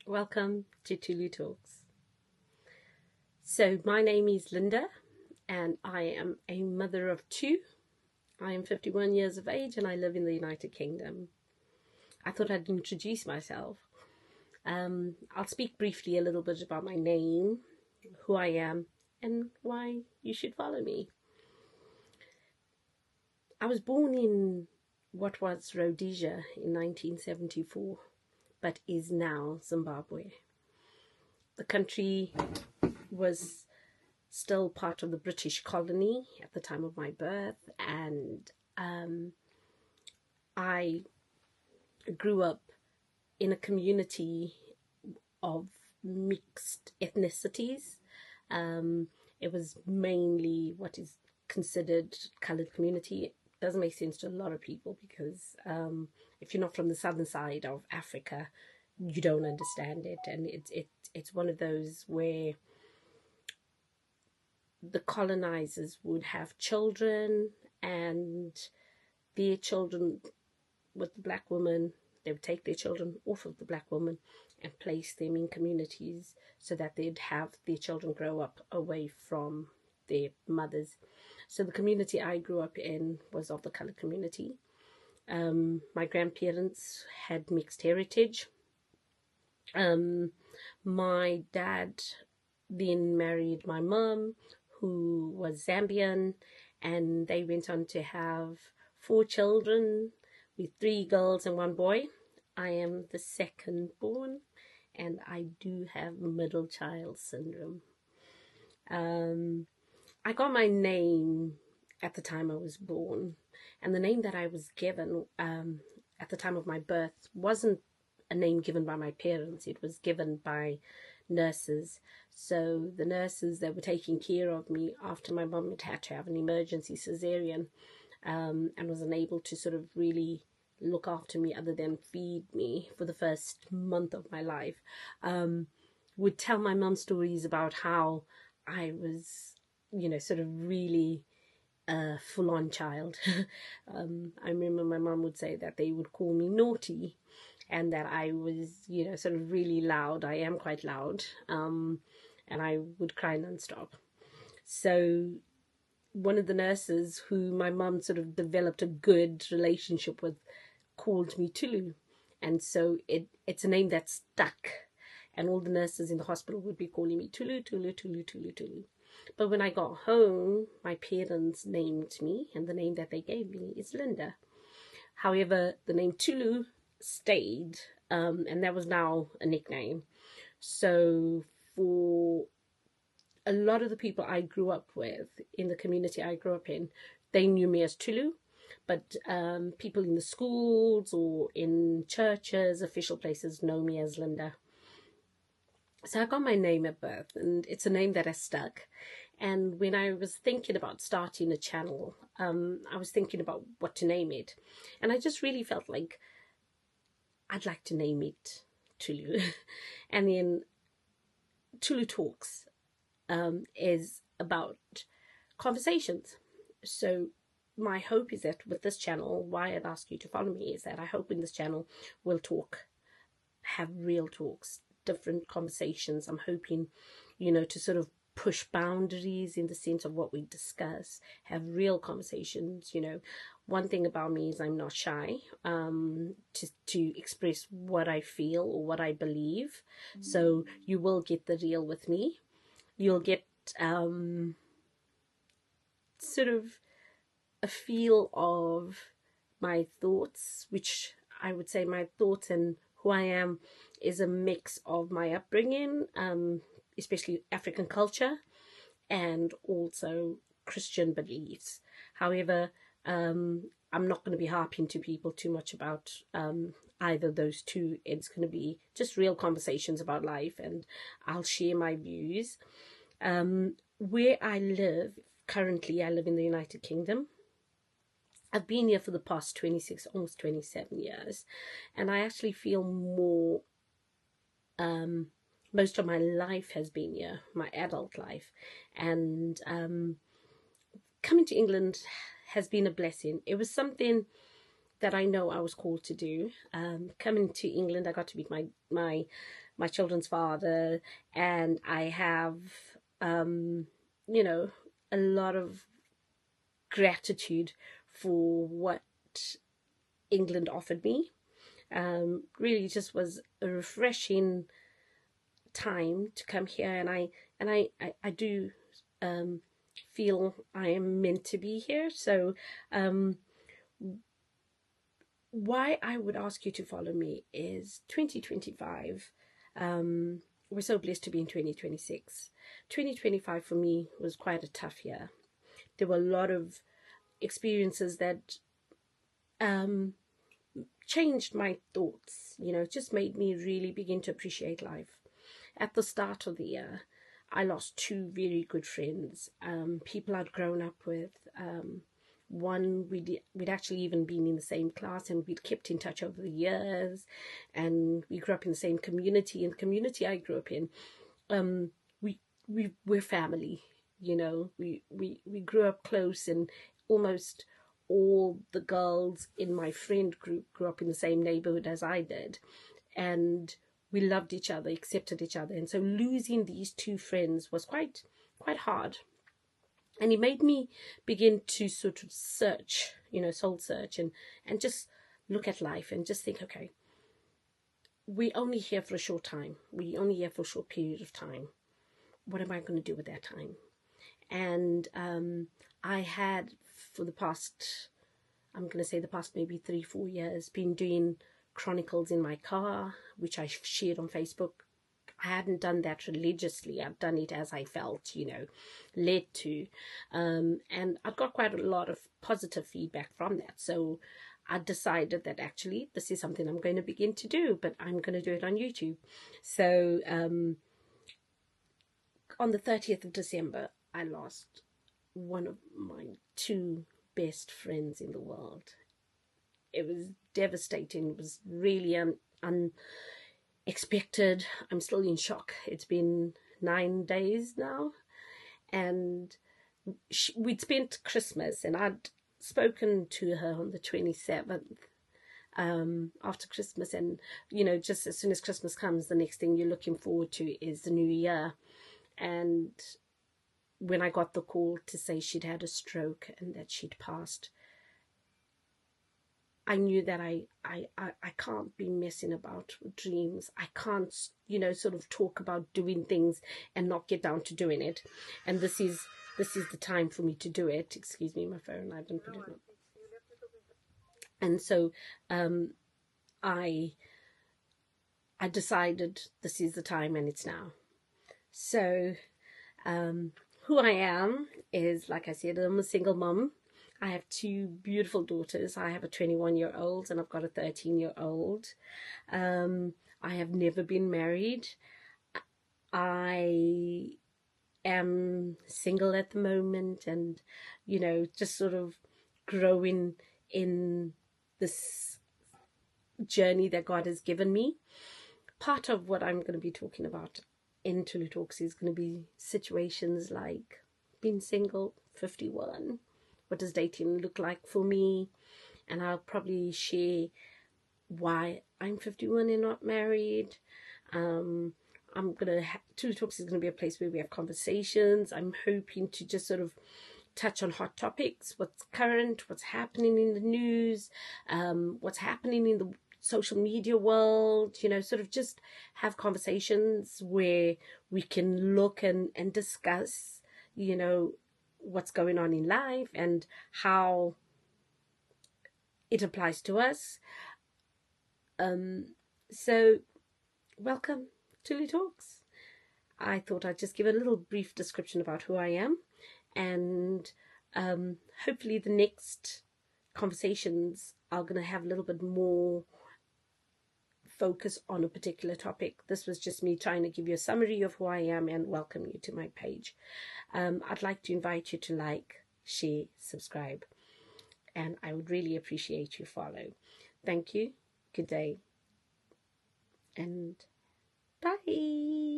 Welcome to Tulu Talks. So, my name is Linda, and I am a mother of two. I am 51 years of age, and I live in the United Kingdom. I thought I'd introduce myself. I'll speak briefly a little bit about my name, who I am, and why you should follow me. I was born in what was Rhodesia in 1974, but is now Zimbabwe. The country was still part of the British colony at the time of my birth, and I grew up in a community of mixed ethnicities. It was mainly what is considered coloured community. It doesn't make sense to a lot of people because if you're not from the southern side of Africa, you don't understand it, and it's one of those where the colonizers would have children, and their children with the black woman, they would take their children off of the black woman and place them in communities so that they'd have their children grow up away from their mothers. So the community I grew up in was of the colored community. My grandparents had mixed heritage. My dad then married my mum, who was Zambian, and they went on to have 4 children with 3 girls and 1 boy. I am the second born, and I do have middle child syndrome. I got my name at the time I was born, and the name that I was given at the time of my birth wasn't a name given by my parents. It was given by nurses. So the nurses that were taking care of me after my mum had to have an emergency cesarean and was unable to sort of really look after me other than feed me for the first month of my life, would tell my mum stories about how I was, sort of really a full-on child. I remember my mum would say that they would call me naughty, and that I was, sort of really loud. I am quite loud, and I would cry nonstop. So one of the nurses who my mum sort of developed a good relationship with called me Tulu. And so it's a name that stuck. And all the nurses in the hospital would be calling me Tulu, Tulu, Tulu, Tulu, Tulu. But when I got home, my parents named me, and the name that they gave me is Linda. However, the name Tulu stayed, and that was now a nickname. So for a lot of the people I grew up with in the community I grew up in, they knew me as Tulu, but people in the schools or in churches, official places, know me as Linda. So I got my name at birth, and it's a name that has stuck. And when I was thinking about starting a channel, I was thinking about what to name it, and I just really felt like I'd like to name it Tulu. And then Tulu Talks is about conversations. So my hope is that with this channel, why I'd ask you to follow me, is that I hope in this channel we'll have real talks, different conversations. I'm hoping, to sort of push boundaries in the sense of what we discuss, have real conversations. One thing about me is I'm not shy to express what I feel or what I believe. So you will get the real with me. You'll get sort of a feel of my thoughts, which I would say my thoughts and who I am is a mix of my upbringing, especially African culture, and also Christian beliefs. However, I'm not going to be harping to people too much about either those two. It's going to be just real conversations about life, and I'll share my views. Where I live, currently I live in the United Kingdom. I've been here for the past 26, almost 27 years, and I actually feel more, most of my life has been here, my adult life, and coming to England has been a blessing. It was something that I know I was called to do. Coming to England, I got to meet my children's father, and I have, you know, a lot of gratitude for what England offered me. Really just was a refreshing time to come here, and I do feel I am meant to be here. So why I would ask you to follow me is 2025. We're so blessed to be in 2026. 2025 for me was quite a tough year. There were a lot of experiences that changed my thoughts, just made me really begin to appreciate life. At the start of the year, I lost two very good friends, people I'd grown up with. One, we'd actually even been in the same class, and we'd kept in touch over the years, and we grew up in the same community. And the community I grew up in, we're family. We grew up close, and almost all the girls in my friend group grew up in the same neighborhood as I did, and we loved each other, accepted each other. And so losing these two friends was quite hard. And it made me begin to sort of search, soul search, and just look at life and just think, okay, we're only here for a short time. We're only here for a short period of time. What am I going to do with that time? And I had, for the past, I'm going to say the past maybe 3-4 years, been doing chronicles in my car, which I shared on Facebook. I hadn't done that religiously. I've done it as I felt, led to. And I got quite a lot of positive feedback from that. So I decided that actually this is something I'm going to begin to do, but I'm going to do it on YouTube. So on the 30th of December, I lost one of my two best friends in the world. It was devastating. It was really unexpected. I'm still in shock. It's been 9 days now, and we'd spent Christmas, and I'd spoken to her on the 27th after Christmas. And just as soon as Christmas comes, the next thing you're looking forward to is the new year. And when I got the call to say she'd had a stroke and that she'd passed, I knew that I can't be messing about with dreams. I can't, sort of talk about doing things and not get down to doing it. And this is the time for me to do it. Excuse me, my phone, I haven't put it on. And so I decided this is the time, and it's now. So who I am is, like I said, I'm a single mom. I have two beautiful daughters. I have a 21-year-old and I've got a 13-year-old. I have never been married. I am single at the moment, and, just sort of growing in this journey that God has given me. Part of what I'm going to be talking about in Tulu Talks is going to be situations like being single, 51. What does dating look like for me? And I'll probably share why I'm 51 and not married. Tulu Talks is going to be a place where we have conversations. I'm hoping to just sort of touch on hot topics, what's current, what's happening in the news, what's happening in the social media world, sort of just have conversations where we can look and discuss, what's going on in life and how it applies to us. So welcome to Tulu Talks. I thought I'd just give a little brief description about who I am, and hopefully the next conversations are going to have a little bit more focus on a particular topic. This was just me trying to give you a summary of who I am and welcome you to my page. I'd like to invite you to like, share, subscribe, and I would really appreciate you follow. Thank you. Good day, and bye.